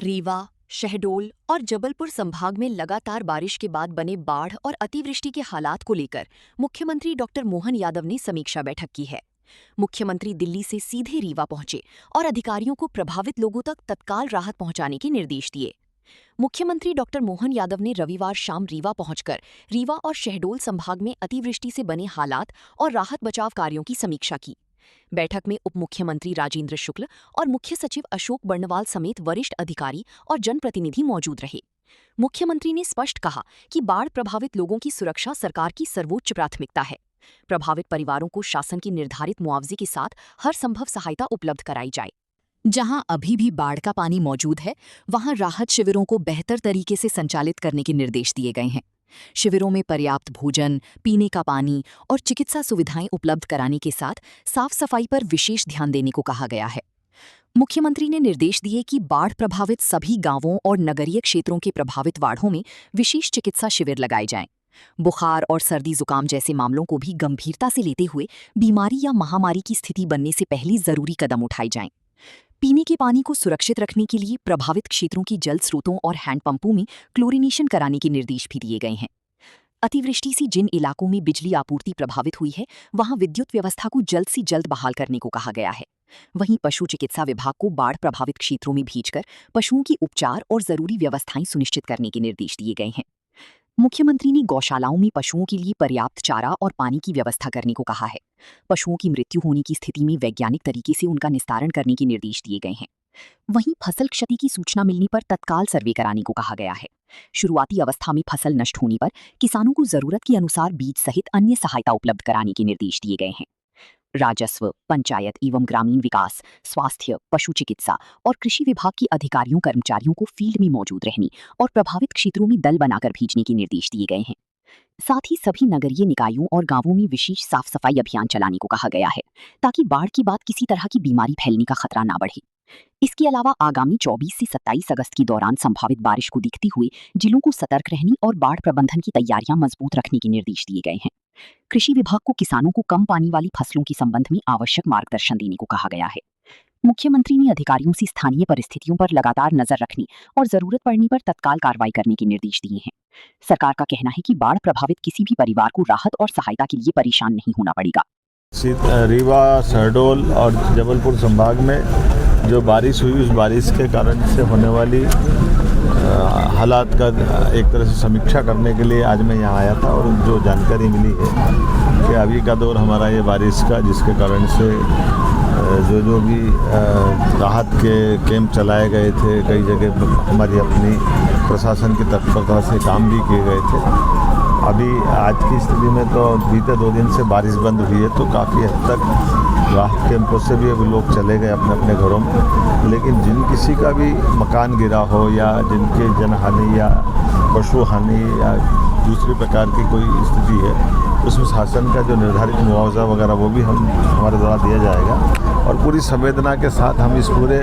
रीवा, शहडोल और जबलपुर संभाग में लगातार बारिश के बाद बने बाढ़ और अतिवृष्टि के हालात को लेकर मुख्यमंत्री डॉक्टर मोहन यादव ने समीक्षा बैठक की है। मुख्यमंत्री दिल्ली से सीधे रीवा पहुंचे और अधिकारियों को प्रभावित लोगों तक तत्काल राहत पहुंचाने के निर्देश दिए। मुख्यमंत्री डॉक्टर मोहन यादव ने रविवार शाम रीवा पहुंचकर रीवा और शहडोल संभाग में अतिवृष्टि से बने हालात और राहत बचाव कार्यों की समीक्षा की। बैठक में उप मुख्यमंत्री राजेंद्र शुक्ल और मुख्य सचिव अशोक बर्णवाल समेत वरिष्ठ अधिकारी और जनप्रतिनिधि मौजूद रहे। मुख्यमंत्री ने स्पष्ट कहा कि बाढ़ प्रभावित लोगों की सुरक्षा सरकार की सर्वोच्च प्राथमिकता है। प्रभावित परिवारों को शासन की निर्धारित मुआवजे के साथ हर संभव सहायता उपलब्ध कराई जाए। जहां अभी भी बाढ़ का पानी मौजूद है, वहां राहत शिविरों को बेहतर तरीके से संचालित करने के निर्देश दिए गए हैं। शिविरों में पर्याप्त भोजन, पीने का पानी और चिकित्सा सुविधाएं उपलब्ध कराने के साथ साफ सफाई पर विशेष ध्यान देने को कहा गया है। मुख्यमंत्री ने निर्देश दिए कि बाढ़ प्रभावित सभी गांवों और नगरीय क्षेत्रों के प्रभावित वार्डों में विशेष चिकित्सा शिविर लगाए जाएं। बुखार और सर्दी जुकाम जैसे मामलों को भी गंभीरता से लेते हुए बीमारी या महामारी की स्थिति बनने से पहले जरूरी कदम उठाए जाएं। पीने के पानी को सुरक्षित रखने के लिए प्रभावित क्षेत्रों की जल स्रोतों और हैंडपंपों में क्लोरिनेशन कराने के निर्देश भी दिए गए हैं। अतिवृष्टि से जिन इलाकों में बिजली आपूर्ति प्रभावित हुई है, वहां विद्युत व्यवस्था को जल्द से जल्द बहाल करने को कहा गया है। वहीं पशु चिकित्सा विभाग को बाढ़ प्रभावित क्षेत्रों में भेजकर पशुओं की उपचार और जरूरी व्यवस्थाएं सुनिश्चित करने के निर्देश दिए गए हैं। मुख्यमंत्री ने गौशालाओं में पशुओं के लिए पर्याप्त चारा और पानी की व्यवस्था करने को कहा है। पशुओं की मृत्यु होने की स्थिति में वैज्ञानिक तरीके से उनका निस्तारण करने के निर्देश दिए गए हैं। वहीं फसल क्षति की सूचना मिलने पर तत्काल सर्वे कराने को कहा गया है। शुरुआती अवस्था में फसल नष्ट होने पर किसानों को जरूरत के अनुसार बीज सहित अन्य सहायता उपलब्ध कराने के निर्देश दिए गए हैं। राजस्व, पंचायत एवं ग्रामीण विकास, स्वास्थ्य, पशु चिकित्सा और कृषि विभाग के अधिकारियों कर्मचारियों को फील्ड में मौजूद रहने और प्रभावित क्षेत्रों में दल बनाकर भेजने के निर्देश दिए गए हैं। साथ ही सभी नगरीय निकायों और गांवों में विशेष साफ सफाई अभियान चलाने को कहा गया है, ताकि बाढ़ के बाद किसी तरह की बीमारी फैलने का खतरा ना बढ़े। इसके अलावा आगामी 24 से 27 अगस्त के दौरान संभावित बारिश को देखते हुए जिलों को सतर्क रहने और बाढ़ प्रबंधन की तैयारियां मजबूत रखने के निर्देश दिए गए हैं। कृषि विभाग को किसानों को कम पानी वाली फसलों के संबंध में आवश्यक मार्गदर्शन देने को कहा गया है। मुख्यमंत्री ने अधिकारियों से स्थानीय परिस्थितियों पर लगातार नजर रखने और जरूरत पड़ने पर तत्काल कार्रवाई करने के निर्देश दिए हैं। सरकार का कहना है कि बाढ़ प्रभावित किसी भी परिवार को राहत और सहायता के लिए परेशान नहीं होना पड़ेगा। रीवा, शहडोल और जबलपुर संभाग में जो बारिश हुई, उस बारिश के कारण से होने वाली हालात का एक तरह से समीक्षा करने के लिए आज मैं यहाँ आया था। और जो जानकारी मिली है कि अभी का दौर हमारा ये बारिश का, जिसके कारण से जो भी राहत के कैंप चलाए गए थे, कई जगह हमारी अपनी प्रशासन की तत्परता से काम भी किए गए थे। अभी आज की स्थिति में तो बीते 2 दिन से बारिश बंद हुई है, तो काफ़ी हद तक राहत कैंपों से भी अब लोग चले गए अपने अपने घरों में। लेकिन जिन किसी का भी मकान गिरा हो या जिनके जनहानि या पशु हानि या दूसरी प्रकार की कोई स्थिति है, उसमें शासन का जो निर्धारित मुआवजा वगैरह वो भी हमारे द्वारा दिया जाएगा। और पूरी संवेदना के साथ हम इस पूरे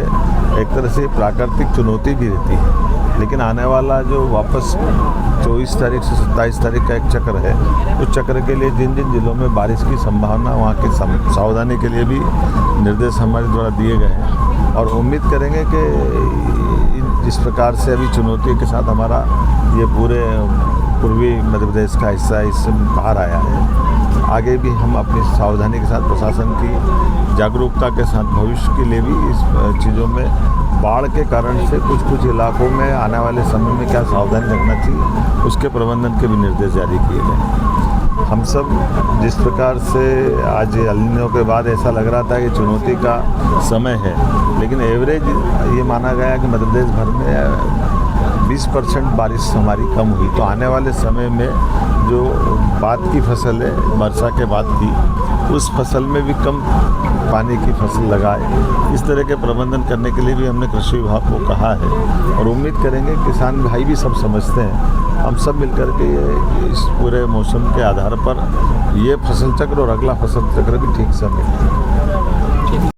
एक तरह से प्राकृतिक चुनौती भी रहती है, लेकिन आने वाला जो वापस 24 तारीख से 27 तारीख का एक चक्र है, उस चक्र के लिए जिन जिन जिलों में बारिश की संभावना, वहाँ की सावधानी के लिए भी निर्देश हमारे द्वारा दिए गए हैं। और उम्मीद करेंगे कि जिस प्रकार से अभी चुनौती के साथ हमारा ये पूरे पूर्वी मध्य प्रदेश का हिस्सा इससे बाहर आया है, आगे भी हम अपनी सावधानी के साथ, प्रशासन की जागरूकता के साथ भविष्य के लिए भी इस चीज़ों में बाढ़ के कारण से कुछ इलाकों में आने वाले समय में क्या सावधानी रखना चाहिए, उसके प्रबंधन के भी निर्देश जारी किए गए। हम सब जिस प्रकार से आज एल नीनो के बाद ऐसा लग रहा था कि चुनौती का समय है, लेकिन एवरेज ये माना गया कि मध्य प्रदेश भर में 20% बारिश हमारी कम हुई। तो आने वाले समय में जो बाद की फसल है, वर्षा के बाद की, उस फसल में भी कम पानी की फसल लगाए। इस तरह के प्रबंधन करने के लिए भी हमने कृषि विभाग को कहा है और उम्मीद करेंगे किसान भाई भी सब समझते हैं। हम सब मिलकर के इस पूरे मौसम के आधार पर ये फसल चक्र और अगला फसल चक्र भी ठीक से मिले।